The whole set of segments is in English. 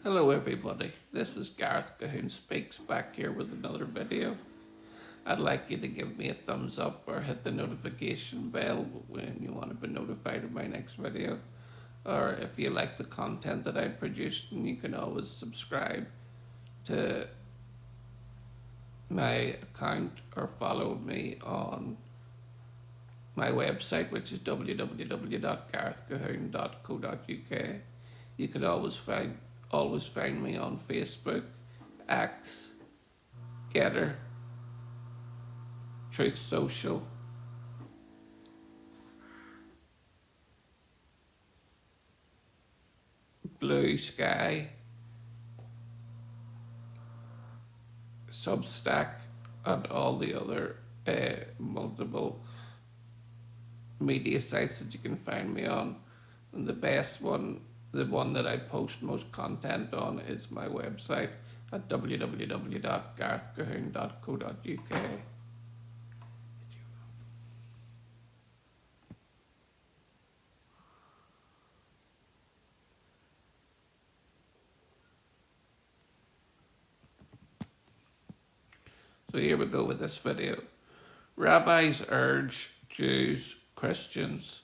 Hello everybody, this is Gareth Cahoon Speaks back here with another video. I'd like you to give me a thumbs up or hit the notification bell when you want to be notified of my next video. Or if you like the content that I produce, then you can always subscribe to my account or follow me on my website, which is www.garethcahoon.co.uk. You can always find me on Facebook, X, Getter, Truth Social, Blue Sky, Substack, and all the other multiple media sites that you can find me on. And the best one, the one that I post most content on, is my website at www.garethcahoon.co.uk. So here we go with this video. Rabbis urge Jews, Christians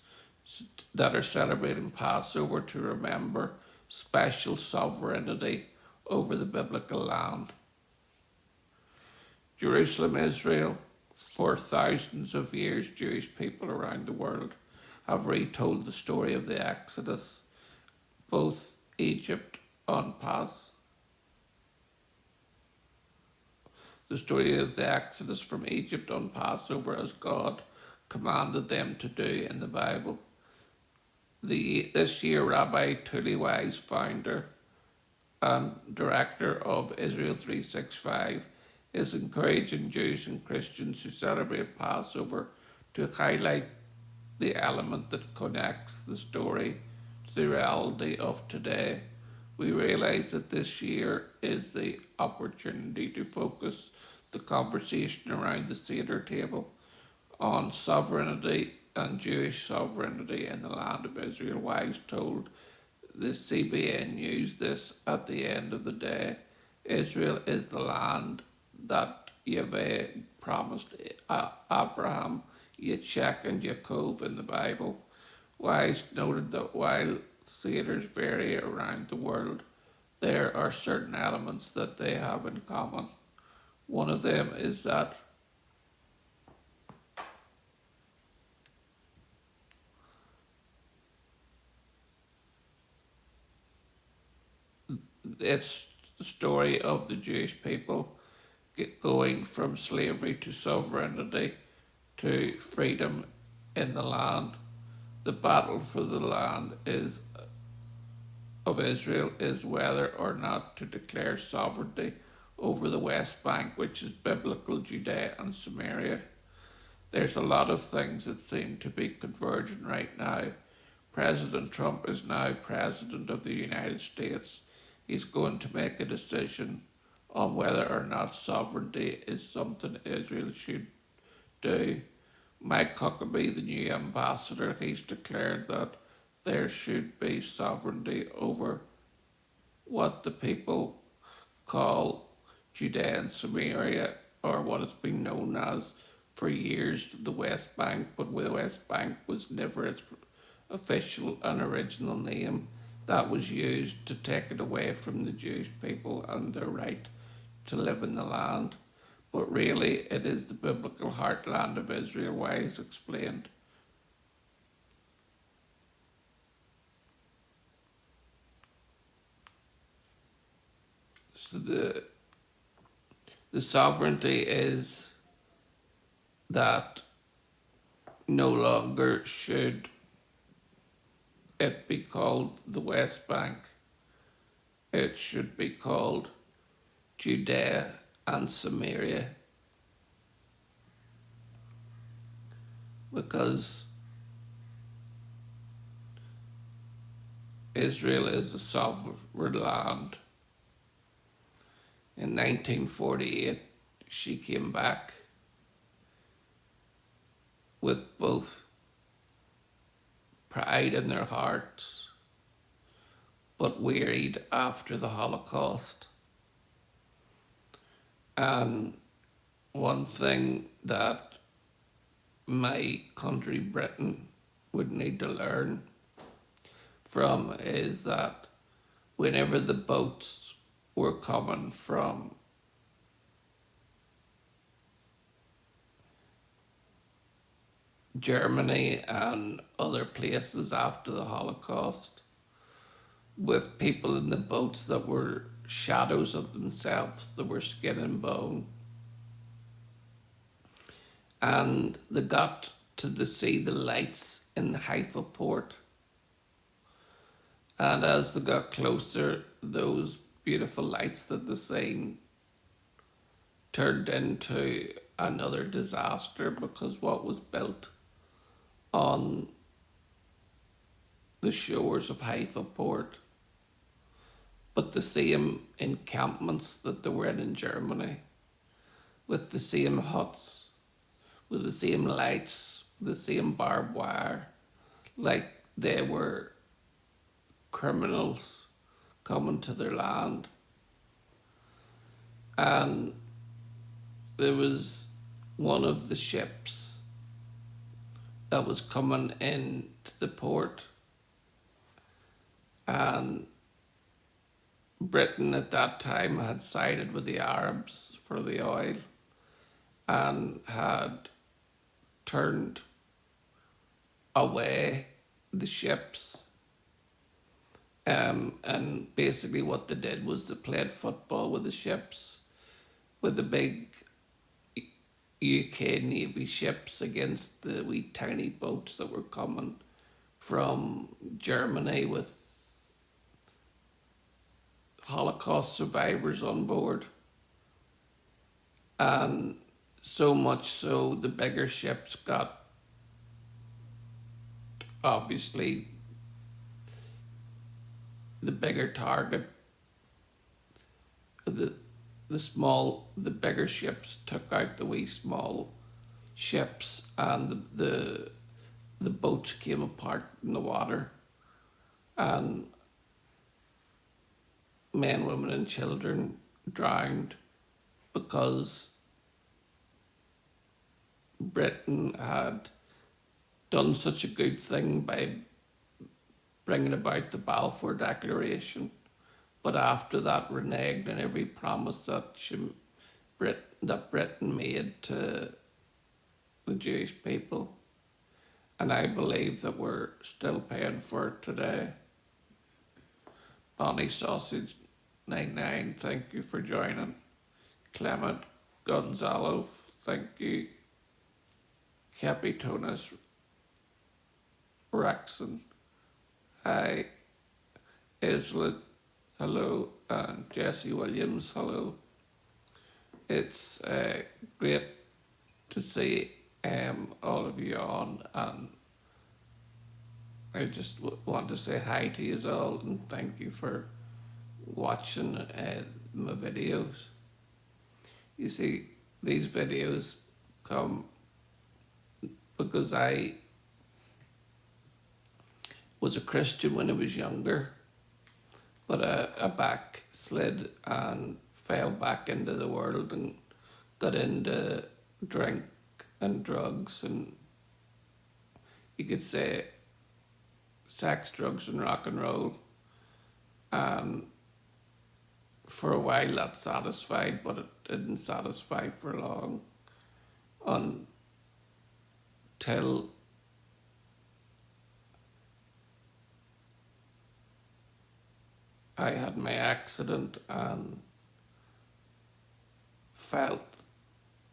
that are celebrating Passover to remember special sovereignty over the biblical land. Jerusalem, Israel, for thousands of years, Jewish people around the world have retold the story of the Exodus, both Egypt on the story of the Exodus from Egypt on Passover as God commanded them to do in the Bible. This year, Rabbi Tully Wise, founder and director of Israel 365, is encouraging Jews and Christians who celebrate Passover to highlight the element that connects the story to the reality of today. We realize that this year is the opportunity to focus the conversation around the Seder table on sovereignty and Jewish sovereignty in the land of Israel. Wise told the CBN News this at the end of the day: Israel is the land that Yahweh promised Abraham, Yitzchak and Yaakov in the Bible. Wise noted that while Seders vary around the world, there are certain elements that they have in common. One of them is that it's the story of the Jewish people going from slavery to sovereignty to freedom in the land. The battle for the land of Israel is whether or not to declare sovereignty over the West Bank, which is biblical Judea and Samaria. There's a lot of things that seem to be converging right now. President Trump is now President of the United States. He's going to make a decision on whether or not sovereignty is something Israel should do. Mike Huckabee, the new ambassador, he's declared that there should be sovereignty over what the people call Judea and Samaria, or what it's been known as for years, the West Bank, but the West Bank was never its official and original name. That was used to take it away from the Jewish people and their right to live in the land. But really, it is the biblical heartland of Israel, Wise explained. So the sovereignty is that no longer should it be called the West Bank. It should be called Judea and Samaria, because Israel is a sovereign land. In 1948, she came back with both pride in their hearts but wearied after the Holocaust. And one thing that my country, Britain, would need to learn from is that whenever the boats were coming from Germany and other places after the Holocaust, with people in the boats that were shadows of themselves, that were skin and bone, and they got to see the lights in Haifa port. And as they got closer, those beautiful lights that they seen turned into another disaster, because what was built on the shores of Haifa port, but the same encampments that they were in Germany, with the same huts, with the same lights, the same barbed wire, like they were criminals coming to their land. And there was one of the ships that was coming into the port, and Britain at that time had sided with the Arabs for the oil and had turned away the ships. And basically what they did was they played football with the ships, with the big UK Navy ships against the wee tiny boats that were coming from Germany with Holocaust survivors on board. And so much so, the bigger ships got, obviously, the bigger target. The bigger ships took out the wee small ships, and the boats came apart in the water, and men, women and children drowned because Britain had done such a good thing by bringing about the Balfour Declaration, but after that reneged on every promise that Britain made to the Jewish people. And I believe that we're still paying for it today. Bonnie Sausage 99, thank you for joining. Clement Gonzalo, thank you. Capitonis Raxon, hi. Islet, hello. And Jesse Williams, hello. It's great to see all of you on, and I just want to say hi to you all and thank you for watching my videos. You see, these videos come because I was a Christian when I was younger, but I backslid and fell back into the world and got into drink and drugs, and you could say sex, drugs and rock and roll. And for a while that satisfied, but it didn't satisfy for long until I had my accident and felt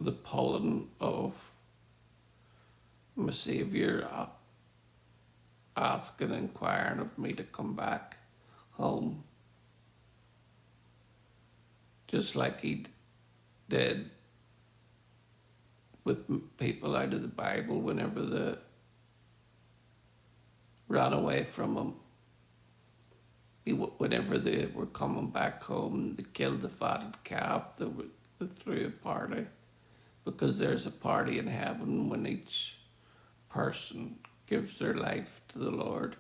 the pulling of my Saviour asking, inquiring of me to come back home, just like he did with people out of the Bible whenever they ran away from him. Whenever they were coming back home, they killed the fatted calf, they threw a party, because there's a party in heaven when each person gives their life to the Lord.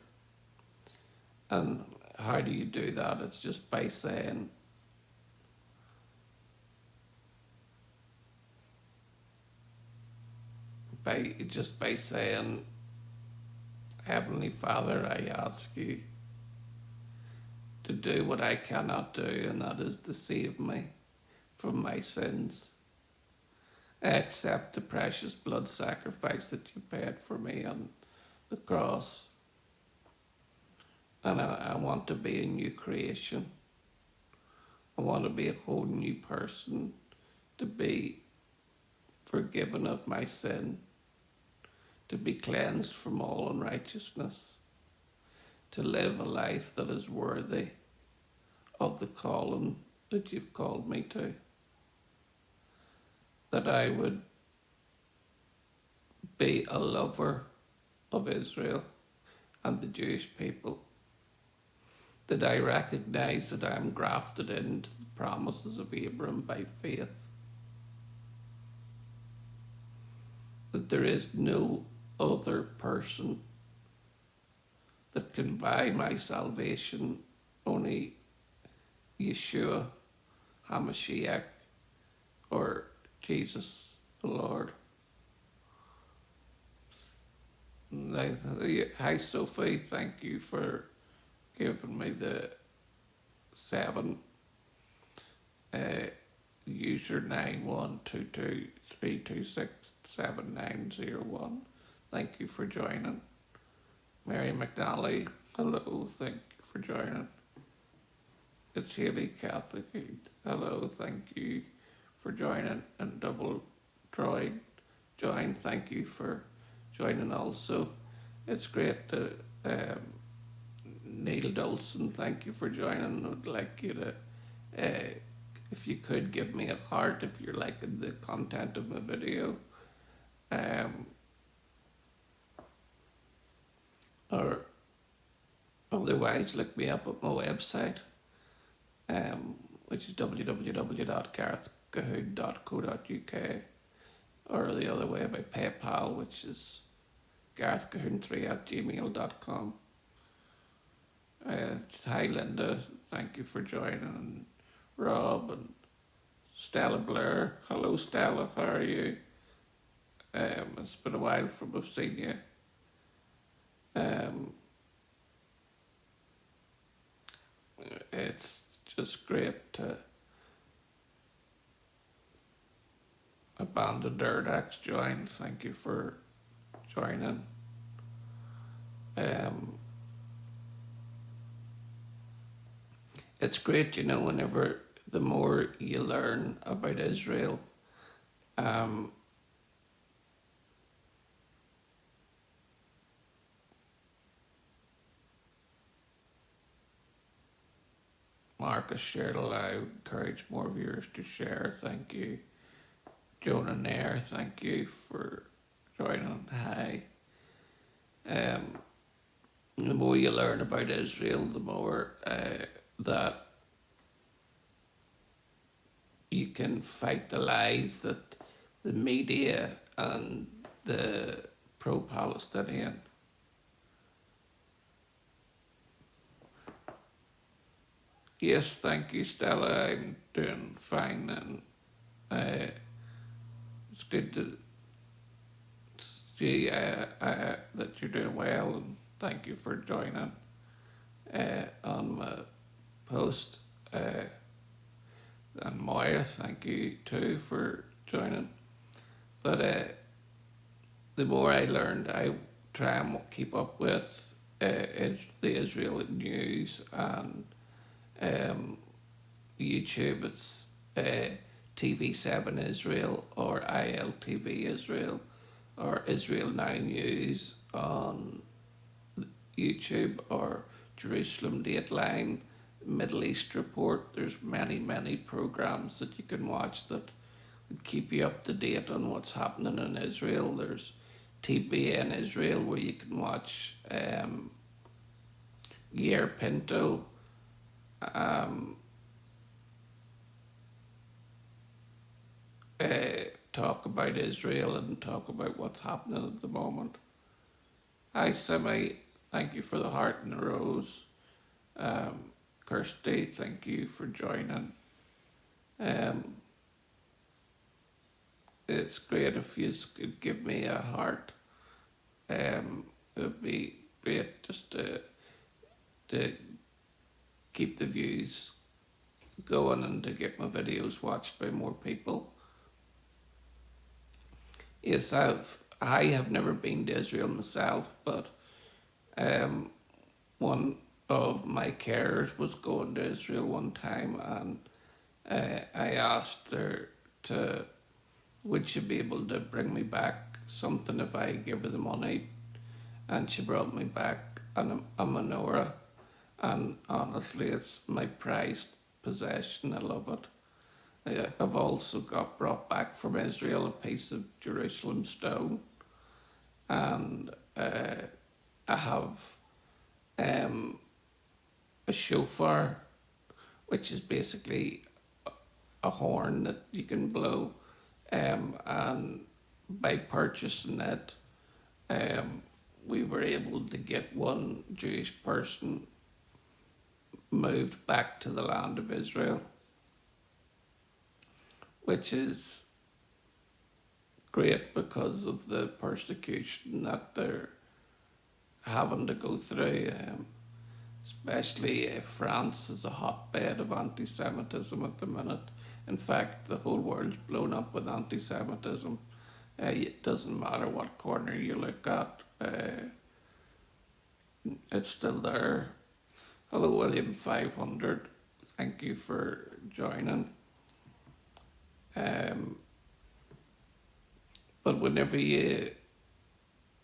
And how do you do that? It's just by saying, by saying, Heavenly Father, I ask you to do what I cannot do, and that is to save me from my sins. I accept the precious blood sacrifice that you paid for me on the cross. And I want to be a new creation. I want to be a whole new person, to be forgiven of my sin, to be cleansed from all unrighteousness, to live a life that is worthy of the calling that you've called me to. That I would be a lover of Israel and the Jewish people. That I recognize that I am grafted into the promises of Abraham by faith. That there is no other person that can buy my salvation, only Yeshua HaMashiach, or Jesus the Lord. Hi Sophie, thank you for giving me the 7 user 9122326791. Thank you for joining. Mary McNally, hello, thank you for joining. It's Haley Catholic, hello, thank you for joining. And Double Droid join, thank you for joining also. It's great to Neil Dolson, thank you for joining. I'd like you to, if you could, give me a heart if you're liking the content of my video. Or otherwise, look me up at my website, which is www.garethcahoon.co.uk, or the other way by PayPal, which is garethcahoon3@gmail.com. Hi Linda, thank you for joining, and Rob and Stella Blair. Hello Stella, how are you? It's been a while from I've seen you. It's just great to Abandoned Erdax join. Thank you for joining. It's great, whenever the more you learn about Israel, Marcus shared aloud, encourage more viewers to share, thank you. Jonah Nair, thank you for joining, hi. The more you learn about Israel, the more that you can fight the lies that the media and the pro-Palestinian Yes, thank you, Stella. I'm doing fine, and it's good to see that you're doing well, and thank you for joining on my post. And Moya, thank you too for joining. But the more I learned, I try and keep up with the Israel news and YouTube. It's TV7 Israel or ILTV Israel or Israel Now News on YouTube, or Jerusalem Dateline, Middle East Report. There's many programs that you can watch that keep you up to date on what's happening in Israel. There's TBN Israel, where you can watch Yair Pinto talk about Israel and talk about what's happening at the moment. Hi Simi, thank you for the heart and the rose. Kirsty, thank you for joining. Um, it's great if you could give me a heart. It would be great just to keep the views going and to get my videos watched by more people. Yes, I have never been to Israel myself, but one of my carers was going to Israel one time, and I asked her to would she be able to bring me back something if I give her the money, and she brought me back a menorah, and honestly it's my prized possession. I love it. I've also got brought back from Israel a piece of Jerusalem stone, and I have a shofar, which is basically a horn that you can blow, and by purchasing it, we were able to get one Jewish person moved back to the land of Israel, which is great because of the persecution that they're having to go through. Especially France is a hotbed of anti-Semitism at the minute. In fact, the whole world's blown up with anti-Semitism. It doesn't matter what corner you look at, it's still there. Hello, William 500. Thank you for joining. But whenever you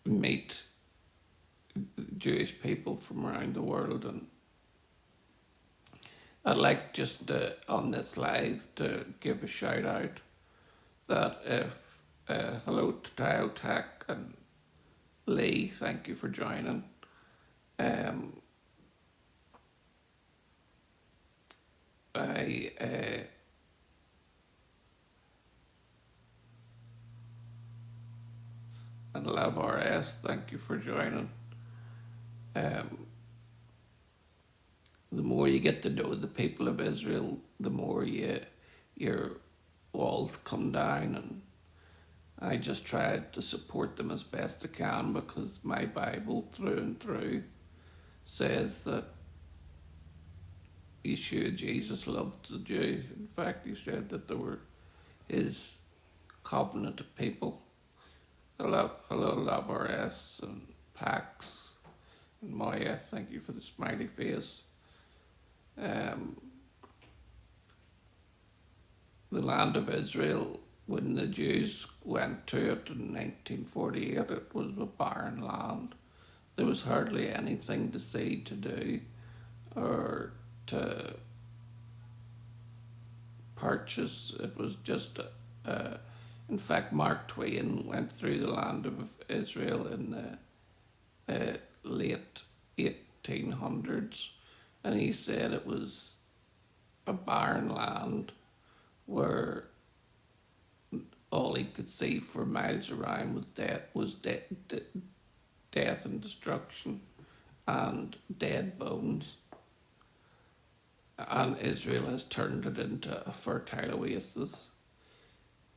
meet Jewish people from around the world, and I'd like just on this live to give a shout out that if hello to Tao Tech and Lee, thank you for joining. And Love RS, thank you for joining. The more you get to know the people of Israel, the more your walls come down, and I just try to support them as best I can, because my Bible through and through says that Yeshua, Jesus, loved the Jew. In fact, he said that they were his covenant of people. Hello, Love RS and Pax and Maya, thank you for the smiley face. The land of Israel, when the Jews went to it in 1948, it was a barren land. There was hardly anything to see, to do, or to purchase. It was just in fact, Mark Twain went through the land of Israel in the late 1800s, and he said it was a barren land where all he could see for miles around was death and destruction and dead bones. And Israel has turned it into a fertile oasis,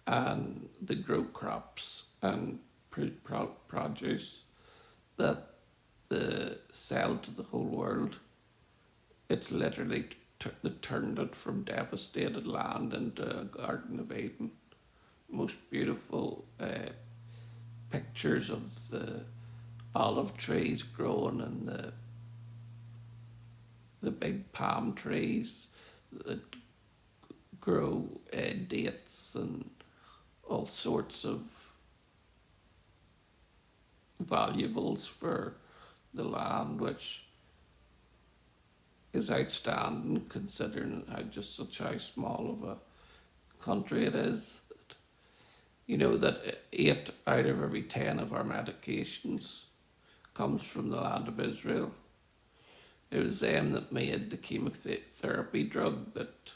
and they grow crops and produce that they sell to the whole world. It's literally turned it from devastated land into a Garden of Eden. Most beautiful pictures of the olive trees growing, and the big palm trees that grow dates and all sorts of valuables for the land, which is outstanding considering how small of a country it is. You know that 8 out of every 10 of our medications comes from the land of Israel. It was them that made the chemotherapy drug that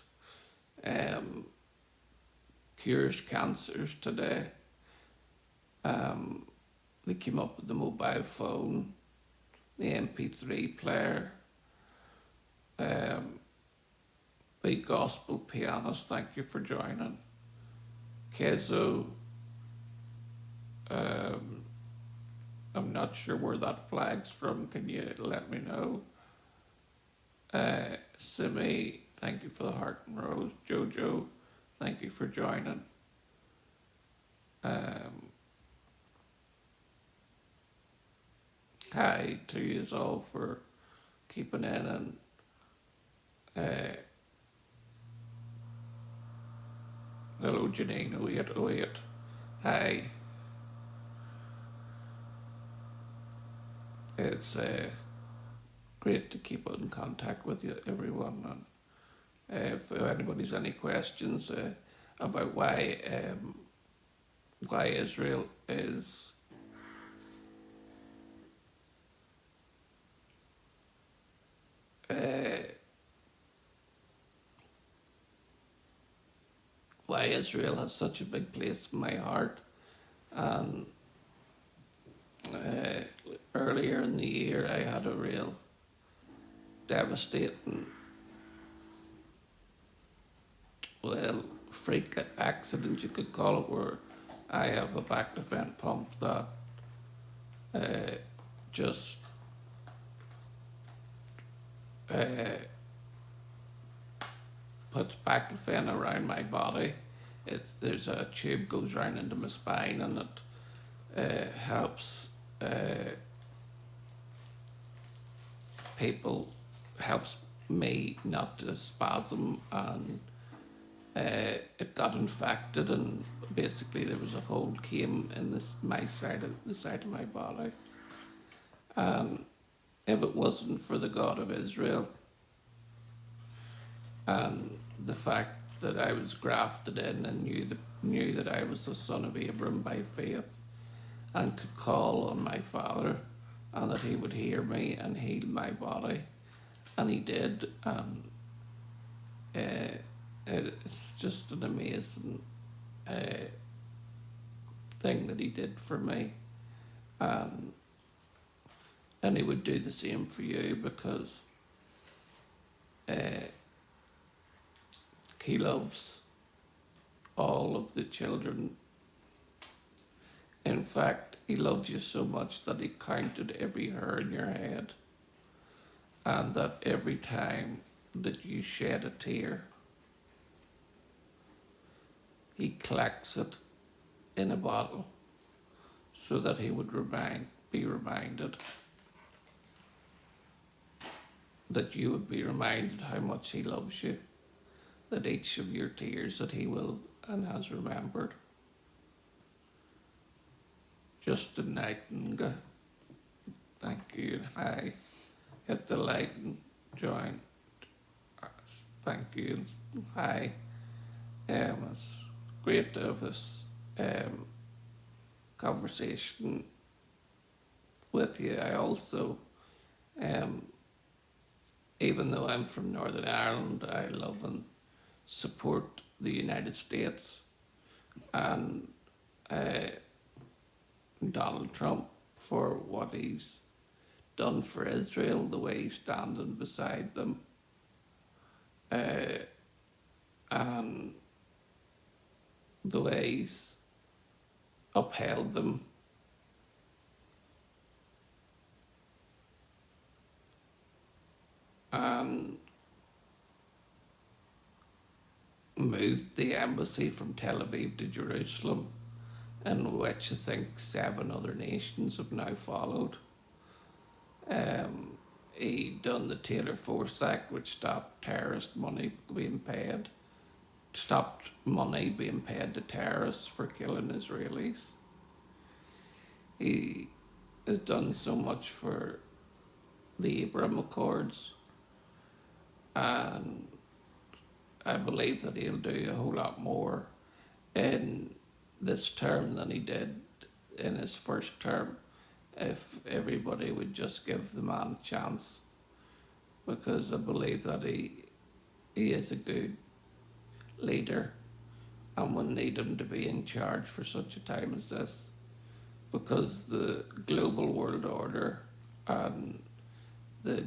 cures cancers today. They came up with the mobile phone, the MP3 player, Big Gospel Pianist, thank you for joining. Kezo, I'm not sure where that flag's from. Can you let me know? Simi, thank you for the heart and rose. Jojo, thank you for joining. Hi to you all for keeping in, and hello Janine 0808. Hi. It's great to keep in contact with you, everyone. And if anybody's any questions about why Israel is why Israel has such a big place in my heart, and earlier in the year I had a real devastating, freak accident you could call it, where I have a back vent pump that just puts baclofen around my body. There's a tube goes round into my spine, and it helps helps me not to spasm, and it got infected, and basically there was a hole came in the side of my body. And if it wasn't for the God of Israel and the fact that I was grafted in and knew that I was the son of Abram by faith, and could call on my Father, and that he would hear me and heal my body, and he did. It's just an amazing thing that he did for me, and he would do the same for you, because he loves all of the children. In fact, he loves you so much that he counted every hair in your head, and that every time that you shed a tear, he collects it in a bottle so that he would be reminded, that you would be reminded how much he loves you, that each of your tears that he will and has remembered. Justin Nightingale, thank you. Hi, hit the like and join. Thank you. Hi. It's great to have this conversation with you. I also, even though I'm from Northern Ireland, I love and support the United States and Donald Trump for what he's done for Israel, the way he's standing beside them, and the way he's upheld them. And moved the embassy from Tel Aviv to Jerusalem, in which I think 7 other nations have now followed. He done the Taylor Force Act, which stopped money being paid to terrorists for killing Israelis. He has done so much for the Abraham Accords, and I believe that he'll do a whole lot more in this term than he did in his first term, if everybody would just give the man a chance, because I believe that he is a good leader, and we'll need him to be in charge for such a time as this, because the global world order and the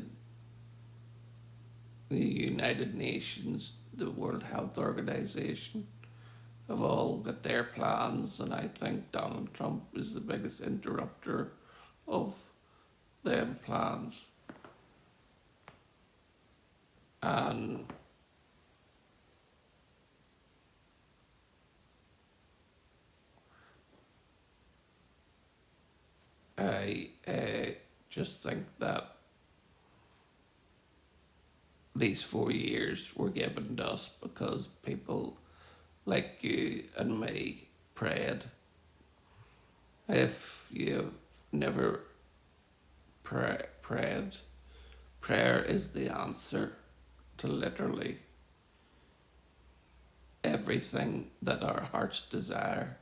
United Nations, the World Health Organization have all got their plans, and I think Donald Trump is the biggest interrupter of them plans. And I just think that these 4 years were given to us because people like you and me prayed. If you've never prayed, prayer is the answer to literally everything that our hearts desire.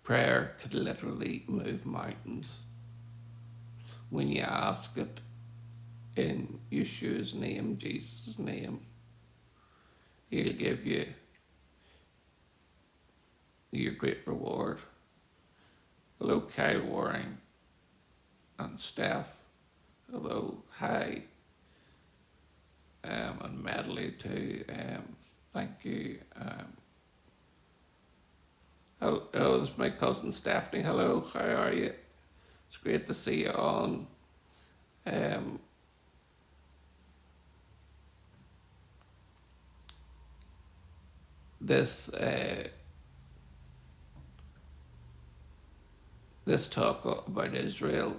Prayer could literally move mountains. When you ask it in Yeshua's name, Jesus' name, He'll give you your great reward. Hello, Kyle Waring and Steph. Hello, hi. And Medley too. Thank you. Hello, this is my cousin Stephanie. Hello, how are you? It's great to see you on. This talk about Israel,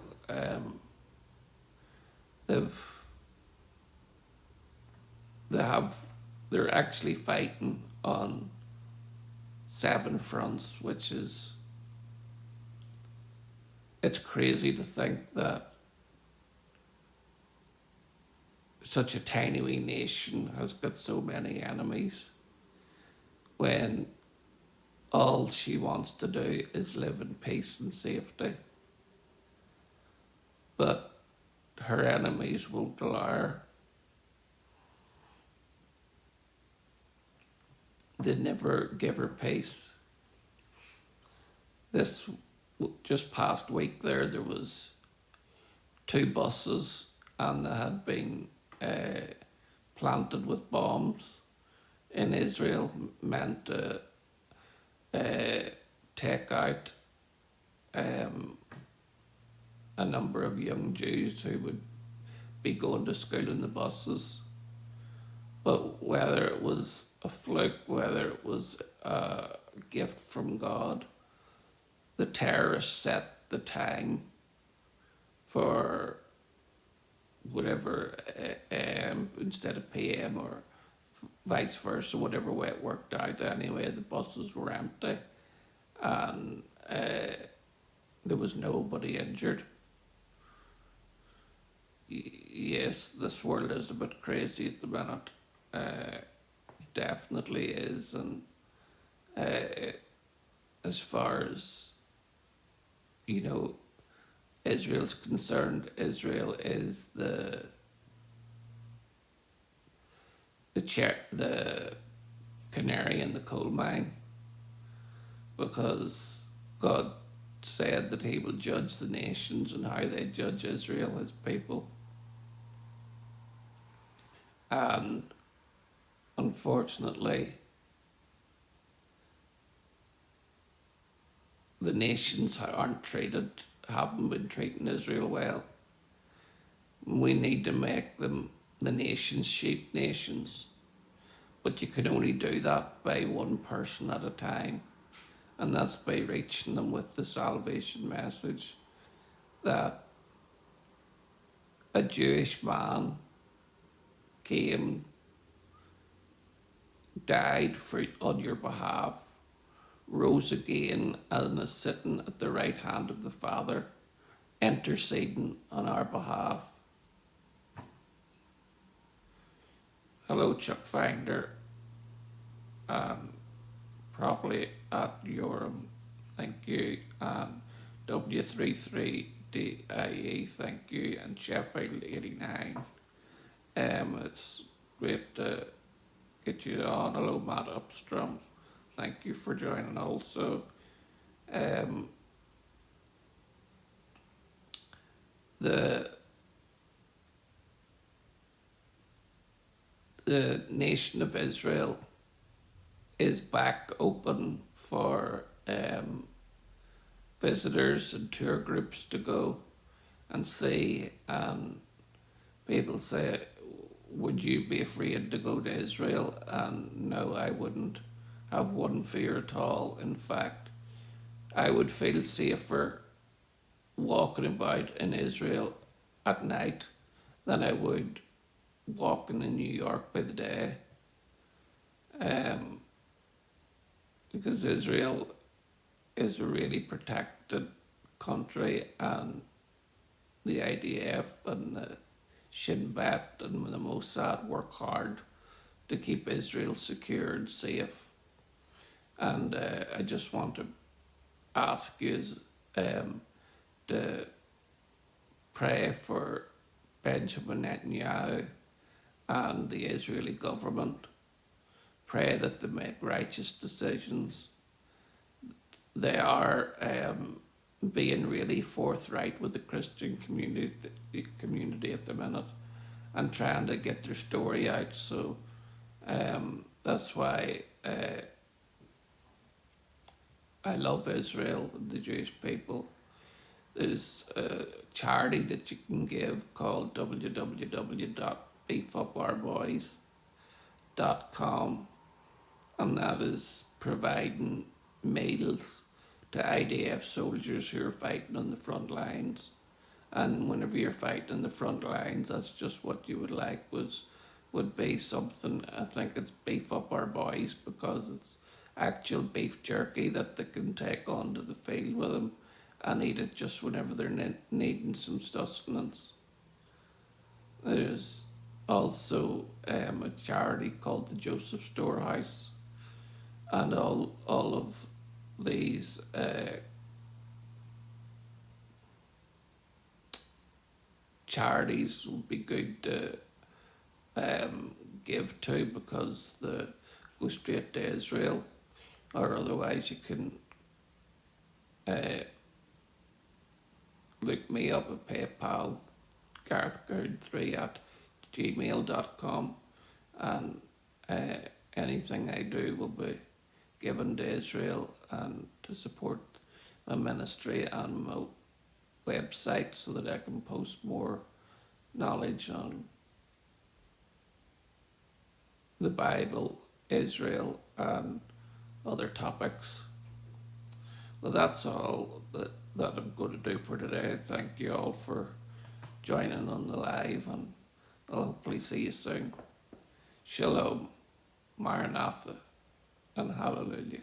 they're actually fighting on 7 fronts, which is, it's crazy to think that such a tiny wee nation has got so many enemies when all she wants to do is live in peace and safety. But her enemies will glower. They never give her peace. This just past week there was 2 buses and they had been planted with bombs in Israel, meant to take out a number of young Jews who would be going to school in the buses. But whether it was a fluke, whether it was a gift from God, the terrorists set the time for whatever instead of PM or vice versa, whatever way it worked out. Anyway, the buses were empty and there was nobody injured. Yes, this world is a bit crazy at the minute. Definitely is. And as far as, you know, Israel's concerned, Israel is the canary in the coal mine, because God said that He will judge the nations and how they judge Israel, His people. And unfortunately, the nations haven't been treating Israel well. We need to make them, the nations, sheep nations. But you can only do that by one person at a time. And that's by reaching them with the salvation message that a Jewish man came, died on your behalf, rose again, and is sitting at the right hand of the Father, interceding on our behalf. Hello, Chuck Finder, probably at Yoram, thank you, and W33DIE, thank you, and Sheffield 89. It's great to get you on. Hello, Matt Upstrom. Thank you for joining also. the nation of Israel is back open for visitors and tour groups to go and see. And people say, would you be afraid to go to Israel? And no, I wouldn't have one fear at all. In fact, I would feel safer walking about in Israel at night than I would walking in New York by the day. Because Israel is a really protected country, and the IDF and the Shin Bet and the Mossad work hard to keep Israel secure and safe. And I just want to ask you to pray for Benjamin Netanyahu and the Israeli government. Pray that they make righteous decisions. They are being really forthright with the Christian community at the minute and trying to get their story out. So that's why I love Israel, the Jewish people. There's a charity that you can give called www.beefupourboys.com, and that is providing meals to IDF soldiers who are fighting on the front lines. And whenever you're fighting on the front lines, that's just what you would like would be something. I think it's Beef Up Our Boys, because it's actual beef jerky that they can take onto the field with them and eat it just whenever they're needing some sustenance. There's also a charity called the Joseph Storehouse, and all of these charities would be good to give to, because they go straight to Israel, or otherwise you can look me up at PayPal, garthgard3@gmail.com, and anything I do will be given to Israel and to support my ministry and my website, so that I can post more knowledge on the Bible, Israel, and other topics. Well, that's all that I'm going to do for today. Thank you all for joining on the live, and I'll hopefully see you soon. Shalom, Maranatha, and Hallelujah.